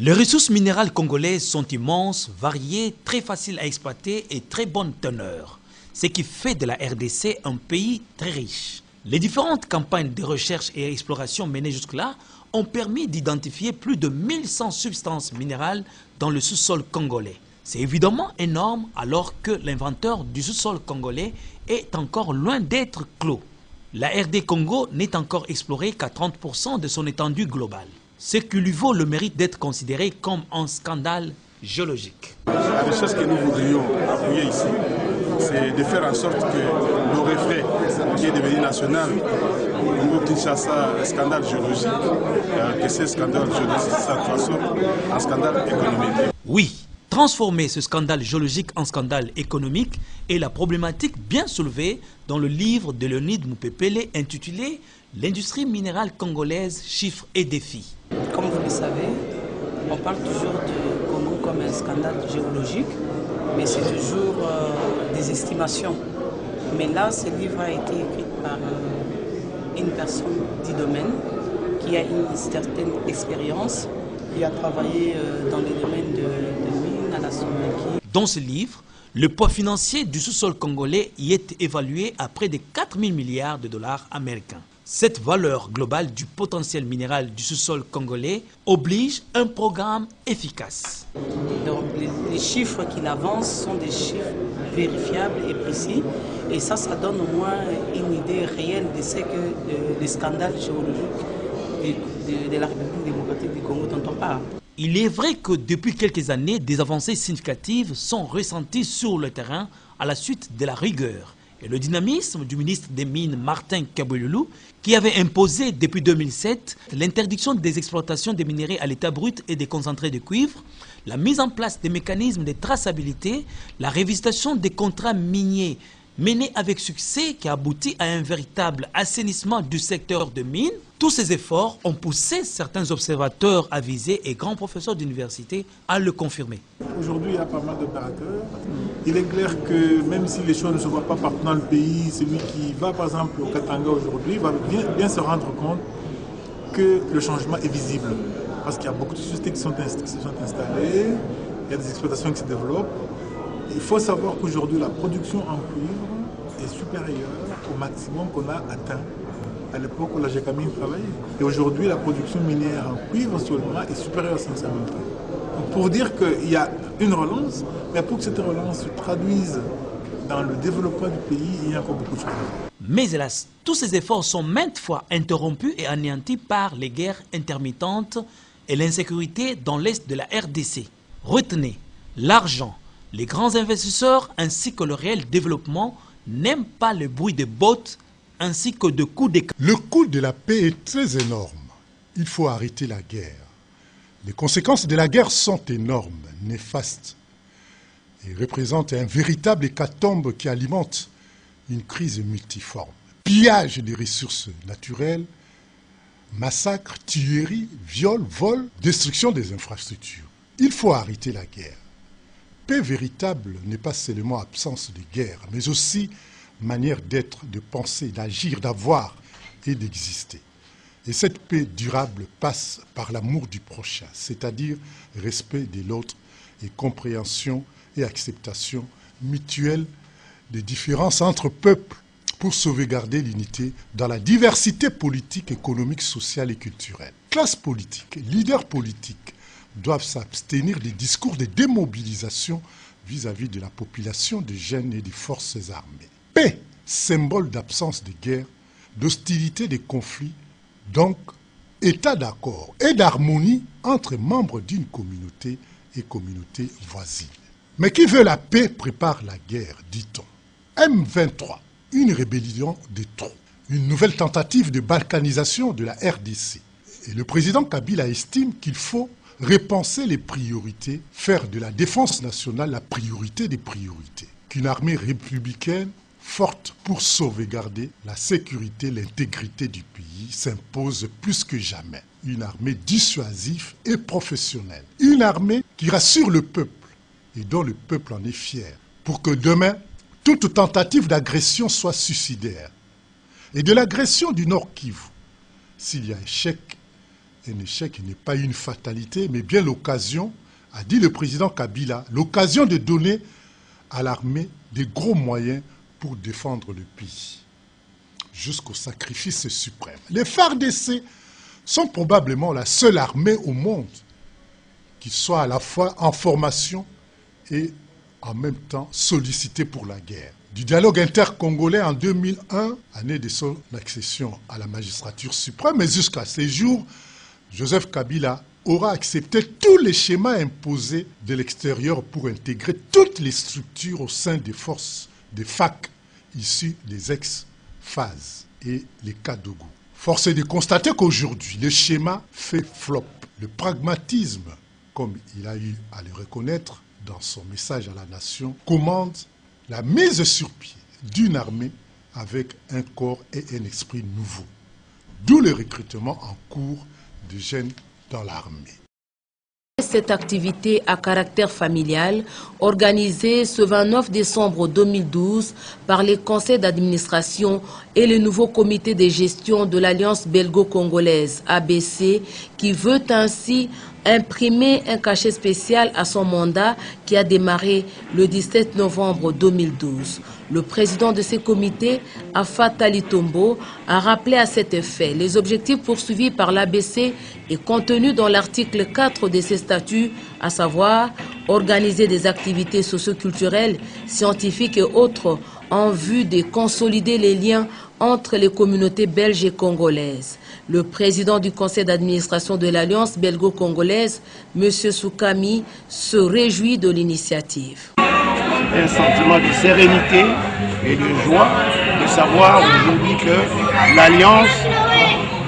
Les ressources minérales congolaises sont immenses, variées, très faciles à exploiter et très bonne teneur, ce qui fait de la RDC un pays très riche. Les différentes campagnes de recherche et exploration menées jusque-là ont permis d'identifier plus de 1100 substances minérales dans le sous-sol congolais. C'est évidemment énorme alors que l'inventeur du sous-sol congolais est encore loin d'être clos. La RD Congo n'est encore explorée qu'à 30% de son étendue globale, ce qui lui vaut le mérite d'être considéré comme un scandale géologique. La recherche que nous voudrions appuyer ici, c'est de faire en sorte que le reflet qui est devenu national, au Kinshasa, un scandale géologique, que ce scandale géologique se transforme en scandale économique. Oui, transformer ce scandale géologique en scandale économique est la problématique bien soulevée dans le livre de Léonide Moupepele intitulé « L'industrie minérale congolaise, chiffres et défis ». Comme vous le savez, on parle toujours du Congo comme un scandale géologique, mais c'est toujours des estimations. Mais là, ce livre a été écrit par une personne du domaine qui a une certaine expérience, qui a travaillé dans les domaines de mines à la Somalie. Dans ce livre, le poids financier du sous-sol congolais y est évalué à près de 4 000 milliards de dollars américains. Cette valeur globale du potentiel minéral du sous-sol congolais oblige un programme efficace. Donc les chiffres qu'il avance sont des chiffres vérifiables et précis. Et ça donne au moins une idée réelle de ce que le scandale géologique de la République démocratique du Congo dont on parle. Il est vrai que depuis quelques années, des avancées significatives sont ressenties sur le terrain à la suite de la rigueur et le dynamisme du ministre des Mines Martin Kabouloulou, qui avait imposé depuis 2007 l'interdiction des exploitations des minerais à l'état brut et des concentrés de cuivre, la mise en place des mécanismes de traçabilité, la révisitation des contrats miniers menés avec succès qui a abouti à un véritable assainissement du secteur de mines. Tous ces efforts ont poussé certains observateurs avisés et grands professeurs d'université à le confirmer. Aujourd'hui, il y a pas mal d'opérateurs. Il est clair que même si les choses ne se voient pas partout dans le pays, celui qui va par exemple au Katanga aujourd'hui va bien se rendre compte que le changement est visible. Parce qu'il y a beaucoup de sociétés qui sont installées, il y a des exploitations qui se développent. Il faut savoir qu'aujourd'hui, la production en cuivre est supérieure au maximum qu'on a atteint à l'époque où la GECAMINE travaillait. Et aujourd'hui, la production minière en cuivre seulement est supérieure à 500 000 tonnes. Donc pour dire qu'il y a une relance, mais pour que cette relance se traduise dans le développement du pays, il y a encore beaucoup de choses à faire. Mais hélas, tous ces efforts sont maintes fois interrompus et anéantis par les guerres intermittentes et l'insécurité dans l'est de la RDC. Retenez, l'argent, les grands investisseurs ainsi que le réel développement n'aiment pas le bruit des bottes ainsi que de coups d'éclat. Le coût de la paix est très énorme. Il faut arrêter la guerre. Les conséquences de la guerre sont énormes, néfastes, et représentent un véritable hécatombe qui alimente une crise multiforme. Pillage des ressources naturelles, massacres, tueries, viols, vols, destruction des infrastructures. Il faut arrêter la guerre. Paix véritable n'est pas seulement absence de guerre, mais aussi manière d'être, de penser, d'agir, d'avoir et d'exister. Et cette paix durable passe par l'amour du prochain, c'est-à-dire respect de l'autre et compréhension et acceptation mutuelle des différences entre peuples pour sauvegarder l'unité dans la diversité politique, économique, sociale et culturelle. Classe politique, leaders politiques doivent s'abstenir des discours de démobilisation vis-à-vis de la population, des jeunes et des forces armées. Paix, symbole d'absence de guerre, d'hostilité, de conflits, donc état d'accord et d'harmonie entre membres d'une communauté et communauté voisine. Mais qui veut la paix prépare la guerre, dit-on. M23, une rébellion de trop, une nouvelle tentative de balkanisation de la RDC. Et le président Kabila estime qu'il faut repenser les priorités, faire de la défense nationale la priorité des priorités. Qu'une armée républicaine forte pour sauvegarder la sécurité, l'intégrité du pays s'impose plus que jamais. Une armée dissuasive et professionnelle. Une armée qui rassure le peuple et dont le peuple en est fier. Pour que demain, toute tentative d'agression soit suicidaire. Et de l'agression du Nord Kivu, s'il y a échec, un échec n'est pas une fatalité, mais bien l'occasion, a dit le président Kabila, l'occasion de donner à l'armée des gros moyens pour défendre le pays, jusqu'au sacrifice suprême. Les FARDC sont probablement la seule armée au monde qui soit à la fois en formation et en même temps sollicitée pour la guerre. Du dialogue intercongolais en 2001, année de son accession à la magistrature suprême, mais jusqu'à ces jours, Joseph Kabila aura accepté tous les schémas imposés de l'extérieur pour intégrer toutes les structures au sein des forces des FAC issues des ex-FAZ et les Kadougou. Force est de constater qu'aujourd'hui, le schéma fait flop. Le pragmatisme, comme il a eu à le reconnaître dans son message à la nation, commande la mise sur pied d'une armée avec un corps et un esprit nouveau. D'où le recrutement en cours de jeunes dans l'armée. Cette activité à caractère familial, organisée ce 29 décembre 2012 par les conseils d'administration et le nouveau comité de gestion de l'Alliance belgo-congolaise ABC, qui veut ainsi imprimer un cachet spécial à son mandat qui a démarré le 17 novembre 2012. Le président de ces comités, Afat Ali Tombo, a rappelé à cet effet les objectifs poursuivis par l'ABC et contenus dans l'article 4 de ses statuts, à savoir organiser des activités socio-culturelles, scientifiques et autres en vue de consolider les liens entre les communautés belges et congolaises. Le président du conseil d'administration de l'Alliance belgo-congolaise, M. Soukami, se réjouit de l'initiative. Un sentiment de sérénité et de joie de savoir aujourd'hui que l'Alliance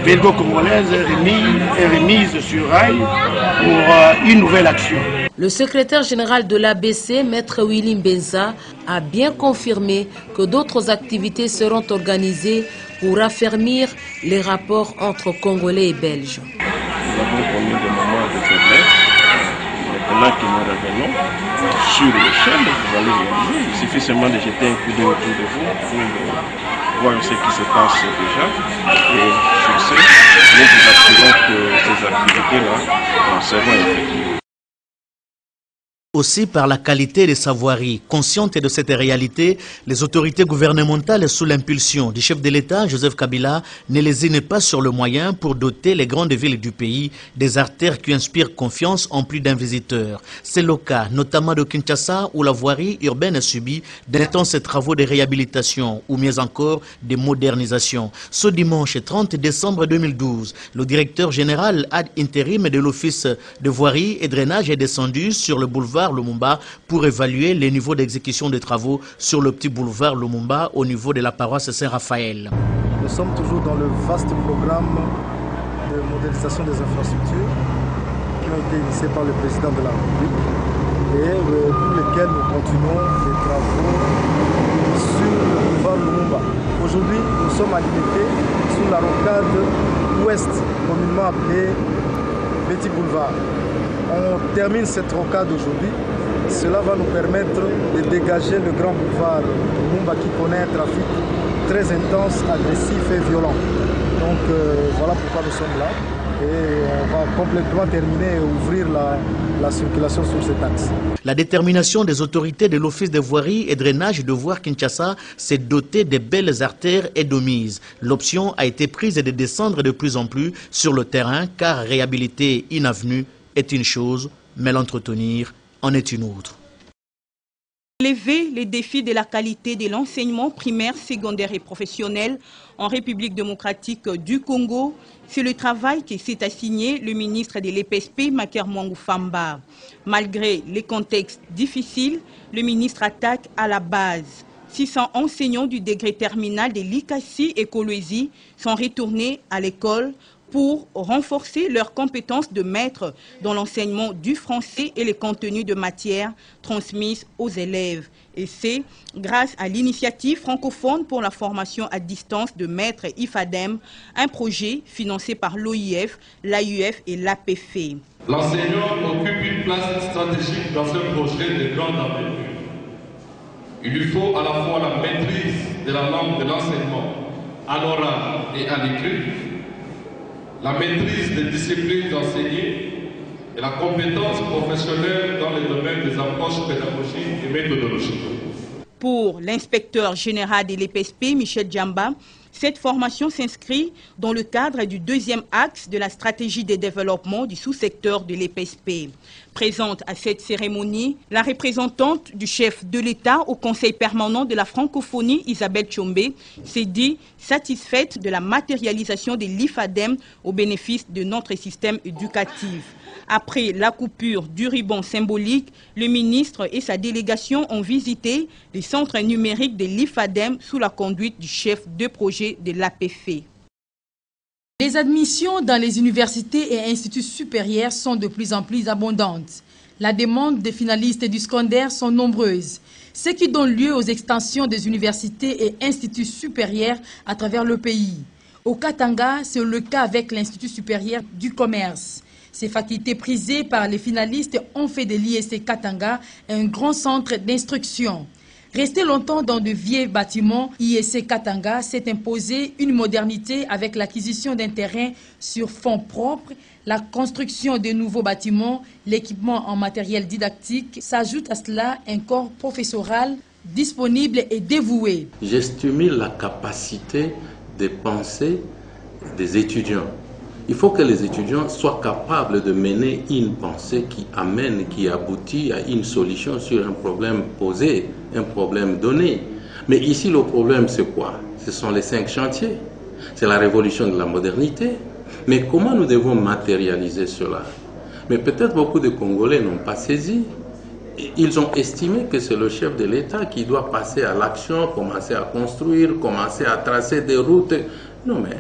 belgo-congolaise est remise sur rail pour une nouvelle action. Le secrétaire général de l'ABC, Maître Willy Mbenza, a bien confirmé que d'autres activités seront organisées pour affermir les rapports entre Congolais et Belges. Nous avons connu des moments de faiblesse. Maintenant que nous revenons sur l'échelle, vous allez voir. Il suffit seulement de jeter un coup d'œil autour de vous pour voir ce qui se passe déjà. Et sur ce, nous vous assurons que ces activités-là seront effectuées. Aussi par la qualité des savoiries. Conscientes de cette réalité, les autorités gouvernementales, sous l'impulsion du chef de l'État, Joseph Kabila, ne lésinent pas sur le moyen pour doter les grandes villes du pays des artères qui inspirent confiance en plus d'un visiteur. C'est le cas notamment de Kinshasa, où la voirie urbaine a subi d'intenses travaux de réhabilitation ou mieux encore de modernisation. Ce dimanche 30 décembre 2012, le directeur général ad intérim de l'Office de voirie et drainage est descendu sur le boulevard Lumumba pour évaluer les niveaux d'exécution des travaux sur le petit boulevard Lumumba au niveau de la paroisse Saint-Raphaël. Nous sommes toujours dans le vaste programme de modernisation des infrastructures qui ont été initiés par le président de la République et pour lesquels nous continuons les travaux sur le boulevard Lumumba. Aujourd'hui, nous sommes à Limité sur la rocade ouest, communément appelée Petit Boulevard. On termine cette rocade aujourd'hui. Cela va nous permettre de dégager le grand boulevard Lumumba qui connaît un trafic très intense, agressif et violent. Donc voilà pourquoi nous sommes là. Et on va complètement terminer et ouvrir la circulation sur cet axe. La détermination des autorités de l'Office de voirie et drainage de voir Kinshasa s'est dotée de belles artères et de mises. L'option a été prise de descendre de plus en plus sur le terrain car réhabiliter une avenue est une chose, mais l'entretenir en est une autre. Lever les défis de la qualité de l'enseignement primaire, secondaire et professionnel en République démocratique du Congo, c'est le travail qui s'est assigné le ministre de l'EPSP, Maker Mwangou Famba. Malgré les contextes difficiles, le ministre attaque à la base. 600 enseignants du degré terminal de l'ICACI et Kolwezi sont retournés à l'école pour renforcer leurs compétences de maître dans l'enseignement du français et les contenus de matière transmises aux élèves. Et c'est grâce à l'initiative francophone pour la formation à distance de maître IFADEM, un projet financé par l'OIF, l'AUF et l'APF. L'enseignant occupe une place stratégique dans ce projet de grande envergure. Il lui faut à la fois la maîtrise de la langue de l'enseignement à l'oral et à l'écrit, la maîtrise des disciplines enseignées et la compétence professionnelle dans les domaines des approches pédagogiques et méthodologiques. Pour l'inspecteur général de l'EPSP, Michel Djamba, cette formation s'inscrit dans le cadre du deuxième axe de la stratégie de développement du sous-secteur de l'EPSP. Présente à cette cérémonie, la représentante du chef de l'État au Conseil permanent de la francophonie, Isabelle Tchombe, s'est dit satisfaite de la matérialisation de l'IFADEM au bénéfice de notre système éducatif. Après la coupure du ruban symbolique, le ministre et sa délégation ont visité les centres numériques de l'IFADEM sous la conduite du chef de projet de l'APF. Les admissions dans les universités et instituts supérieurs sont de plus en plus abondantes. La demande des finalistes du secondaire sont nombreuses, ce qui donne lieu aux extensions des universités et instituts supérieurs à travers le pays. Au Katanga, c'est le cas avec l'Institut supérieur du commerce. Ces facultés prisées par les finalistes ont fait de l'ISC Katanga un grand centre d'instruction. Resté longtemps dans de vieux bâtiments, ISC Katanga s'est imposé une modernité avec l'acquisition d'un terrain sur fonds propres, la construction de nouveaux bâtiments, l'équipement en matériel didactique. S'ajoute à cela un corps professoral disponible et dévoué. Je stimule la capacité de pensée des étudiants. Il faut que les étudiants soient capables de mener une pensée qui amène, qui aboutit à une solution sur un problème posé, un problème donné. Mais ici, le problème, c'est quoi? Ce sont les 5 chantiers. C'est la révolution de la modernité. Mais comment nous devons matérialiser cela? Mais peut-être beaucoup de Congolais n'ont pas saisi. Ils ont estimé que c'est le chef de l'État qui doit passer à l'action, commencer à construire, commencer à tracer des routes. Non, mais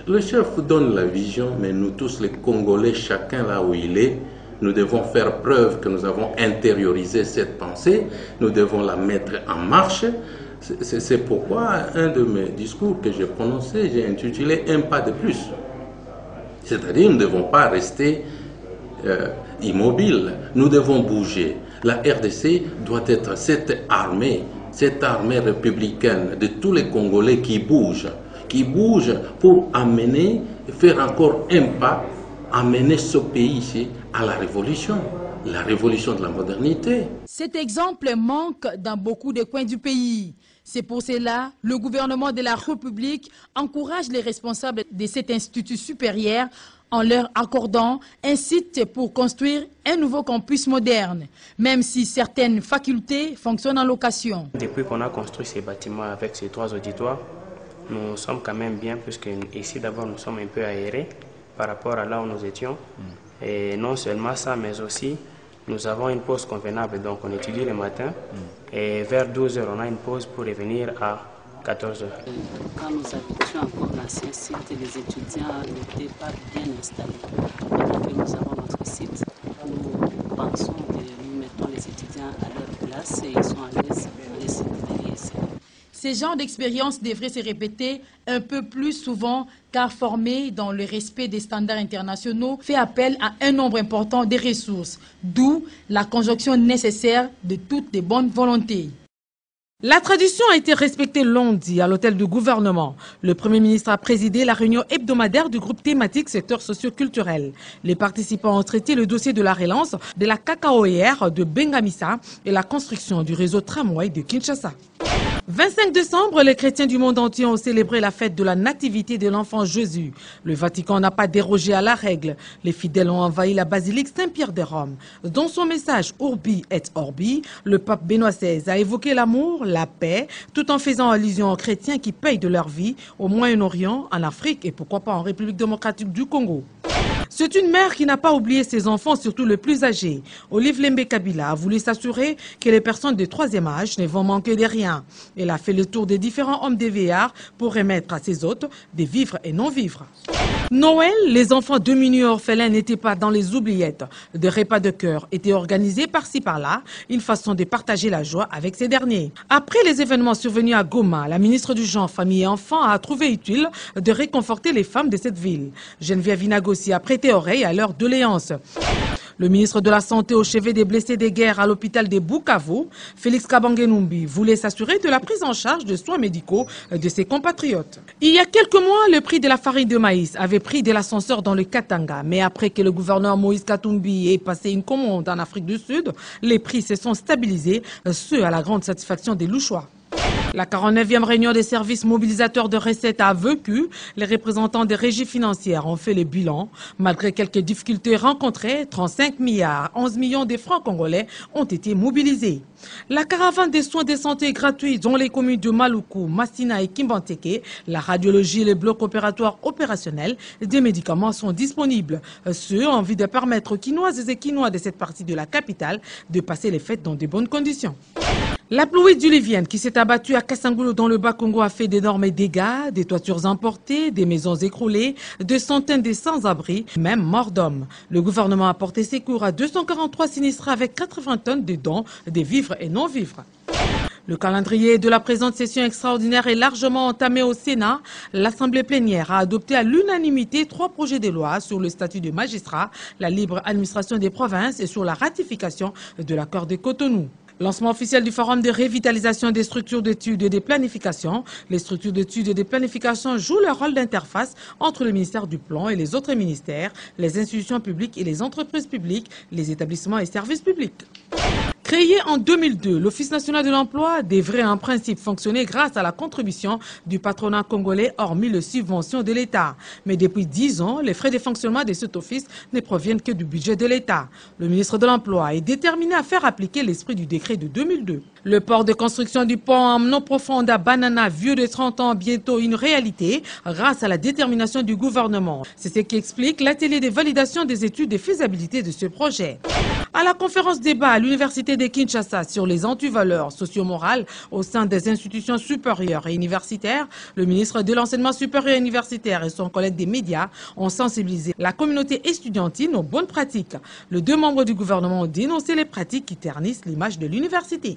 le chef donne la vision, mais nous tous les Congolais, chacun là où il est, nous devons faire preuve que nous avons intériorisé cette pensée, nous devons la mettre en marche. C'est pourquoi un de mes discours que j'ai prononcé, j'ai intitulé « Un pas de plus ». C'est-à-dire nous ne devons pas rester immobiles, nous devons bouger. La RDC doit être cette armée républicaine de tous les Congolais qui bougent pour amener, faire encore un pas, amener ce pays ici à la révolution de la modernité. Cet exemple manque dans beaucoup de coins du pays. C'est pour cela que le gouvernement de la République encourage les responsables de cet institut supérieur en leur accordant un site pour construire un nouveau campus moderne, même si certaines facultés fonctionnent en location. Depuis qu'on a construit ces bâtiments avec ces 3 auditoires, nous sommes quand même bien, puisque ici d'abord nous sommes un peu aérés par rapport à là où nous étions. Et non seulement ça, mais aussi nous avons une pause convenable, donc on étudie le matin et vers 12 h on a une pause pour revenir à 14 h. Quand nous habitions encore l'ancien site, les étudiants n'étaient pas bien installés. Maintenant que nous avons notre site, nous pensons que nous mettons les étudiants à leur place et ils sont à l'aise dans les sites de l'ISC. Ces genres d'expériences devraient se répéter un peu plus souvent car former dans le respect des standards internationaux fait appel à un nombre important de ressources, d'où la conjonction nécessaire de toutes les bonnes volontés. La tradition a été respectée lundi à l'hôtel du gouvernement. Le Premier ministre a présidé la réunion hebdomadaire du groupe thématique secteur socio-culturel. Les participants ont traité le dossier de la relance de la cacaoyère de Bengamisa et la construction du réseau tramway de Kinshasa. 25 décembre, les chrétiens du monde entier ont célébré la fête de la nativité de l'enfant Jésus. Le Vatican n'a pas dérogé à la règle. Les fidèles ont envahi la basilique Saint-Pierre de Rome. Dans son message Urbi et Orbi, le pape Benoît XVI a évoqué l'amour, la paix, tout en faisant allusion aux chrétiens qui payent de leur vie au Moyen-Orient, en Afrique et pourquoi pas en République démocratique du Congo. C'est une mère qui n'a pas oublié ses enfants, surtout les plus âgés. Olive Lembe Kabila a voulu s'assurer que les personnes de 3e âge ne vont manquer de rien. Elle a fait le tour des différents hommes DVR pour remettre à ses hôtes des vivres et non-vivres. Noël, les enfants démunis orphelins n'étaient pas dans les oubliettes. Des repas de cœur étaient organisés par-ci par-là, une façon de partager la joie avec ces derniers. Après les événements survenus à Goma, la ministre du Genre, Famille et Enfants a trouvé utile de réconforter les femmes de cette ville. Geneviève Inagosi a prêté oreille à leur doléance. Le ministre de la Santé au chevet des blessés des guerres à l'hôpital de Bukavu, Félix Kabange-Numbi, voulait s'assurer de la prise en charge de soins médicaux de ses compatriotes. Il y a quelques mois, le prix de la farine de maïs avait pris de l'ascenseur dans le Katanga. Mais après que le gouverneur Moïse Katumbi ait passé une commande en Afrique du Sud, les prix se sont stabilisés, ce à la grande satisfaction des Louchois. La 49e réunion des services mobilisateurs de recettes a vécu. Les représentants des régies financières ont fait le bilan. Malgré quelques difficultés rencontrées, 35 milliards, 11 millions de francs congolais ont été mobilisés. La caravane des soins de santé gratuits dans les communes de Maluku, Massina et Kimbanteke, la radiologie et les blocs opératoires opérationnels, des médicaments sont disponibles. Ceux ont envie de permettre aux Quinoises et Quinois de cette partie de la capitale de passer les fêtes dans de bonnes conditions. La pluie diluvienne qui s'est abattue à Kassangulu dans le Bas-Congo a fait d'énormes dégâts, des toitures emportées, des maisons écroulées, de centaines de sans-abri, même morts d'hommes. Le gouvernement a porté secours à 243 sinistrés avec 80 tonnes de dons, des vivres et non-vivres. Le calendrier de la présente session extraordinaire est largement entamé au Sénat. L'Assemblée plénière a adopté à l'unanimité 3 projets de loi sur le statut de magistrat, la libre administration des provinces et sur la ratification de l'accord de Cotonou. Lancement officiel du forum de revitalisation des structures d'études et de planification. Les structures d'études et de planification jouent leur rôle d'interface entre le ministère du Plan et les autres ministères, les institutions publiques et les entreprises publiques, les établissements et services publics. Créé en 2002, l'Office national de l'emploi devrait en principe fonctionner grâce à la contribution du patronat congolais, hormis les subventions de l'État. Mais depuis 10 ans, les frais de fonctionnement de cet office ne proviennent que du budget de l'État. Le ministre de l'Emploi est déterminé à faire appliquer l'esprit du décret de 2002. Le port de construction du pont en eau profonde à Banana, vieux de 30 ans, bientôt une réalité grâce à la détermination du gouvernement. C'est ce qui explique l'atelier de validation des études de faisabilité de ce projet. À la conférence débat à l'Université de Kinshasa sur les antivaleurs socio-morales au sein des institutions supérieures et universitaires, le ministre de l'Enseignement supérieur et universitaire et son collègue des médias ont sensibilisé la communauté estudiantine aux bonnes pratiques. Les 2 membres du gouvernement ont dénoncé les pratiques qui ternissent l'image de l'université.